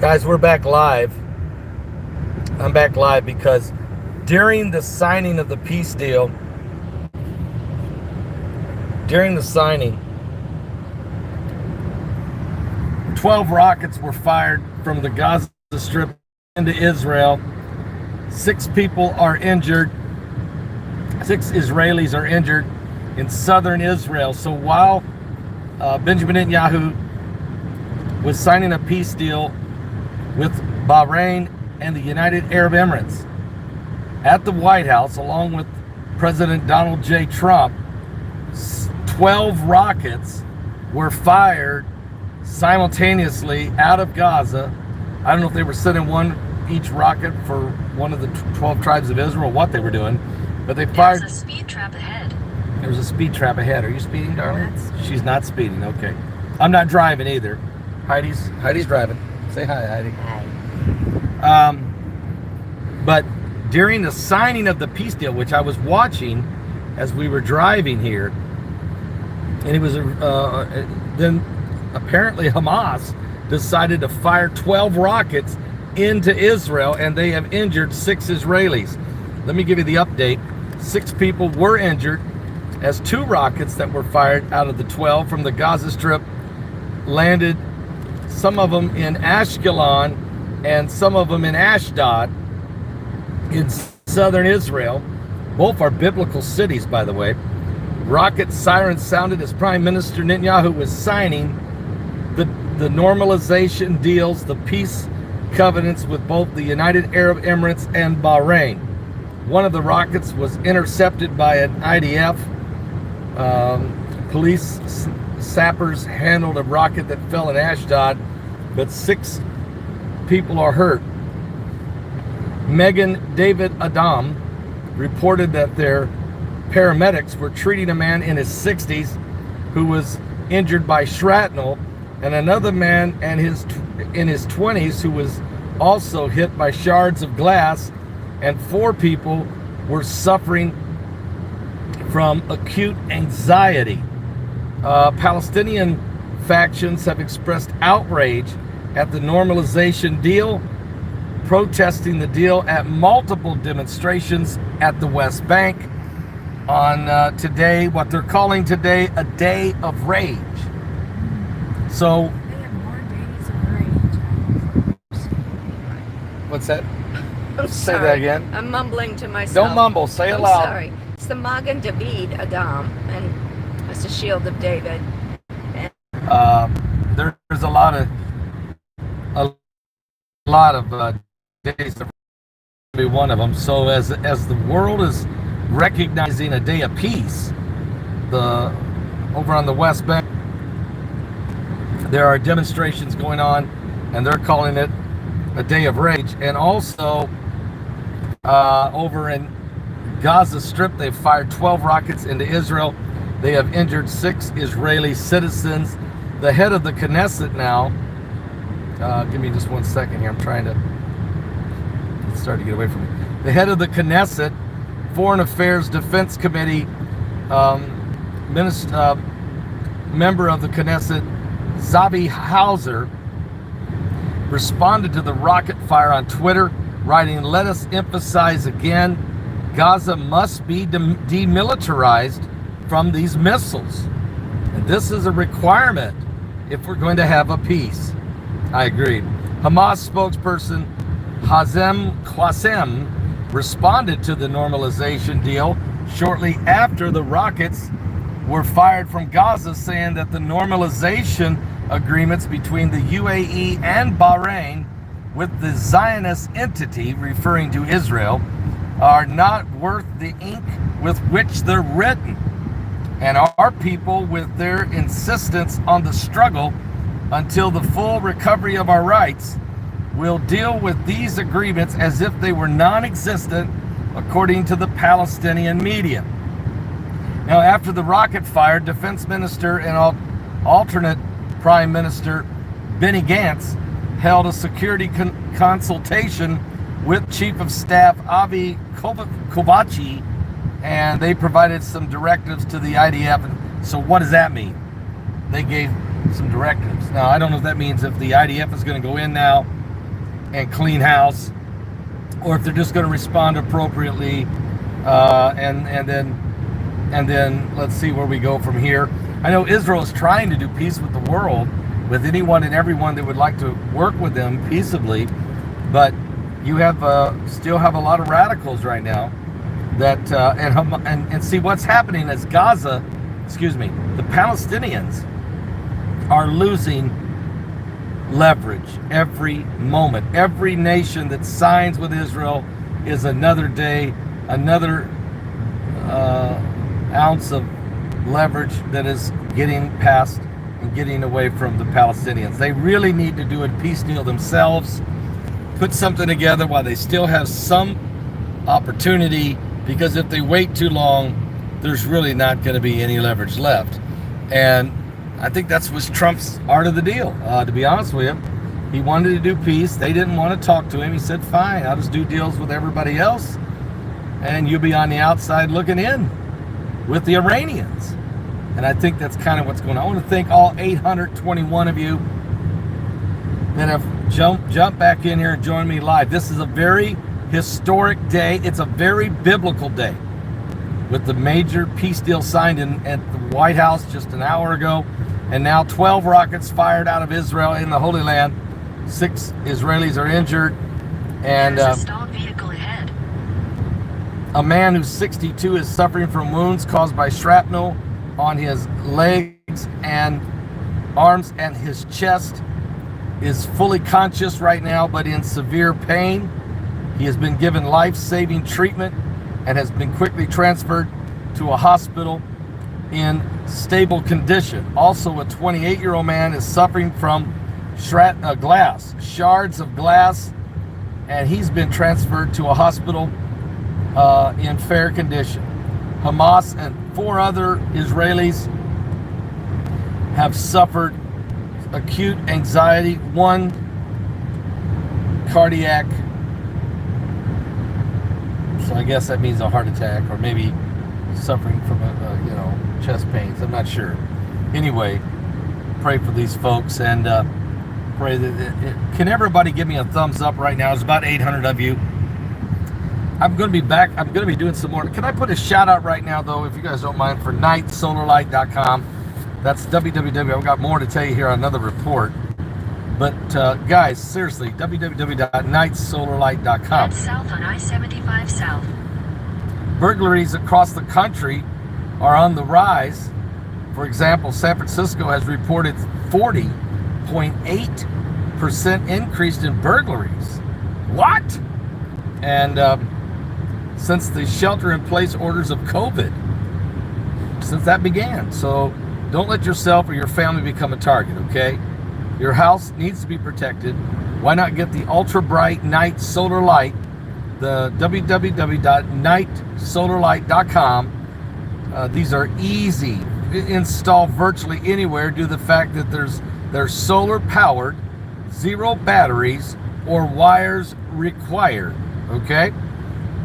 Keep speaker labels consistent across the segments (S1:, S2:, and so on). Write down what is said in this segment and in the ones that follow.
S1: Guys, we're back live. I'm back live because during the signing of the peace deal, 12 rockets were fired from the Gaza Strip into Israel. 6 people are injured. 6 Israelis are injured in southern Israel. So while Benjamin Netanyahu was signing a peace deal with Bahrain and the United Arab Emirates at the White House, along with President Donald J. Trump, 12 rockets were fired simultaneously out of Gaza. I don't know if they were sending one each rocket for one of the 12 tribes of Israel, what they were doing, but they fired.
S2: There's a speed trap ahead.
S1: There's a speed trap ahead. Are you speeding, darling? She's not speeding. Okay. I'm not driving either. Heidi's driving. Say hi, Heidi.
S2: Hi.
S1: But during the signing of the peace deal, which I was watching as we were driving here, and it was then apparently Hamas decided to fire 12 rockets into Israel, and they have injured 6 Israelis. Let me give you the update. 6 people were injured as 2 rockets that were fired out of the 12 from the Gaza Strip landed, some of them in Ashkelon and some of them in Ashdod in southern Israel. Both are biblical cities, by the way. Rocket sirens sounded as Prime Minister Netanyahu was signing the normalization deals, the peace covenants with both the United Arab Emirates and Bahrain. One of the rockets was intercepted by an IDF. Police sappers handled a rocket that fell in Ashdod, but 6 people are hurt. Megan David Adam reported that their paramedics were treating a man in his 60s who was injured by shrapnel, and another man in his 20s who was also hit by shards of glass, and 4 people were suffering from acute anxiety. Palestinian factions have expressed outrage at the normalization deal, protesting the deal at multiple demonstrations at the West Bank on today, what they're calling today a day of rage. So,
S2: They have more days of rage.
S1: what's that?
S2: I'm
S1: Say
S2: sorry.
S1: that again.
S2: I'm mumbling to myself.
S1: Don't mumble, say it
S2: I'm
S1: loud.
S2: sorry. It's the Magen David Adam, and it's the Shield of David.
S1: There's a lot of days to be one of them. So as the world is recognizing a day of peace, over on the West Bank, there are demonstrations going on, and they're calling it a day of rage. And also over in Gaza Strip, they've fired 12 rockets into Israel. They have injured 6 Israeli citizens. The head of the Knesset now, give me just one second here, I'm trying to, it's starting to get away from me. The head of the Knesset, Foreign Affairs Defense Committee, member of the Knesset, Zabi Hauser, responded to the rocket fire on Twitter, writing, "Let us emphasize again, Gaza must be demilitarized from these missiles. And this is a requirement if we're going to have a peace." I agreed. Hamas spokesperson Hazem Qassem responded to the normalization deal shortly after the rockets were fired from Gaza, saying that the normalization agreements between the UAE and Bahrain with the Zionist entity, referring to Israel, are not worth the ink with which they're written. And our people, with their insistence on the struggle until the full recovery of our rights, will deal with these agreements as if they were non-existent, according to the Palestinian media. Now, after the rocket fire, Defense Minister and alternate Prime Minister Benny Gantz held a security consultation with Chief of Staff Avi Kovachi, and they provided some directives to the IDF. So what does that mean? They gave some directives. Now, I don't know if that means if the IDF is going to go in now and clean house, or if they're just going to respond appropriately, and then let's see where we go from here. I know Israel is trying to do peace with the world, with anyone and everyone that would like to work with them peaceably, but you have still have a lot of radicals right now that and see what's happening is Gaza, the Palestinians are losing leverage every moment. Every nation that signs with Israel is another day, another ounce of leverage that is getting past and getting away from the Palestinians. They really need to do a peace deal themselves, put something together while they still have some opportunity, because if they wait too long, there's really not going to be any leverage left. And I think that's was Trump's art of the deal, to be honest with you. He wanted to do peace. They didn't want to talk to him. He said, fine, I'll just do deals with everybody else, and you'll be on the outside looking in with the Iranians. And I think that's kind of what's going on. I want to thank all 821 of you that have jumped back in here and joined me live. This is a very historic day. It's a very biblical day, with the major peace deal signed at the White House just an hour ago, and now 12 rockets fired out of Israel in the Holy Land. 6 Israelis are injured, and
S3: There's a stalled vehicle ahead.
S1: A man who's 62 is suffering from wounds caused by shrapnel on his legs and arms, and his chest, is fully conscious right now but in severe pain. He has been given life-saving treatment and has been quickly transferred to a hospital in stable condition. Also, a 28-year-old man is suffering from shards of glass, and he's been transferred to a hospital in fair condition. Hamas and 4 other Israelis have suffered acute anxiety, 1 cardiac, so I guess that means a heart attack, or maybe suffering from chest pains. I'm not sure. Anyway, pray for these folks, and pray that can everybody give me a thumbs up right now? There's about 800 of you. I'm going to be back. I'm going to be doing some more. Can I put a shout out right now, though, if you guys don't mind, for nightsolarlight.com. That's www. I've got more to tell you here on another report. But guys, seriously, www.nightsolarlight.com.
S3: Head south on I-75 South.
S1: Burglaries across the country are on the rise. For example, San Francisco has reported 40.8% increase in burglaries. What? And since the shelter-in-place orders of COVID, since that began. So don't let yourself or your family become a target, okay? Your house needs to be protected. Why not get the ultra bright night solar light? The www.nightsolarlight.com. These are easy, install virtually anywhere due to the fact that they're solar powered, 0 batteries or wires required. Okay.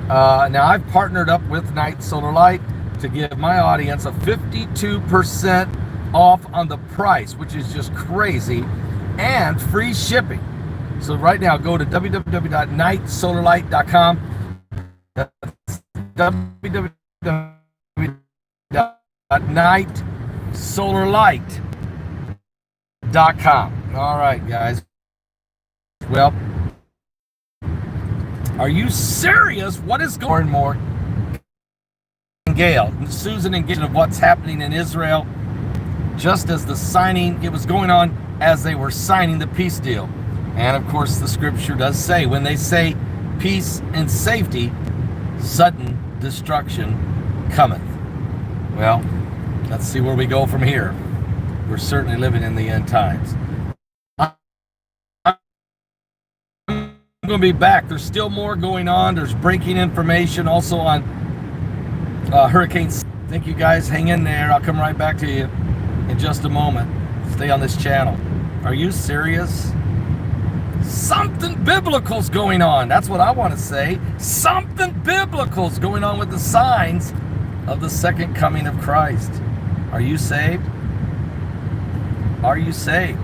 S1: Now I've partnered up with Night Solar Light to give my audience a 52% off on the price, which is just crazy, and free shipping. So right now, go to www.nightsolarlight.com. That's www.nightsolarlight.com. All right, guys. Well, are you serious? What is going more? Gail, Susan, engaged of what's happening in Israel, just as the signing, it was going on as they were signing the peace deal. And of course, the scripture does say, when they say peace and safety, sudden destruction cometh. Well, let's see where we go from here. We're certainly living in the end times. I'm going to be back. There's still more going on. There's breaking information also on hurricanes. Thank you guys. Hang in there. I'll come right back to you in just a moment. Stay on this channel. Are you serious? Something biblical's going on. That's what I want to say. Something biblical's going on with the signs of the second coming of Christ. Are you saved? Are you saved?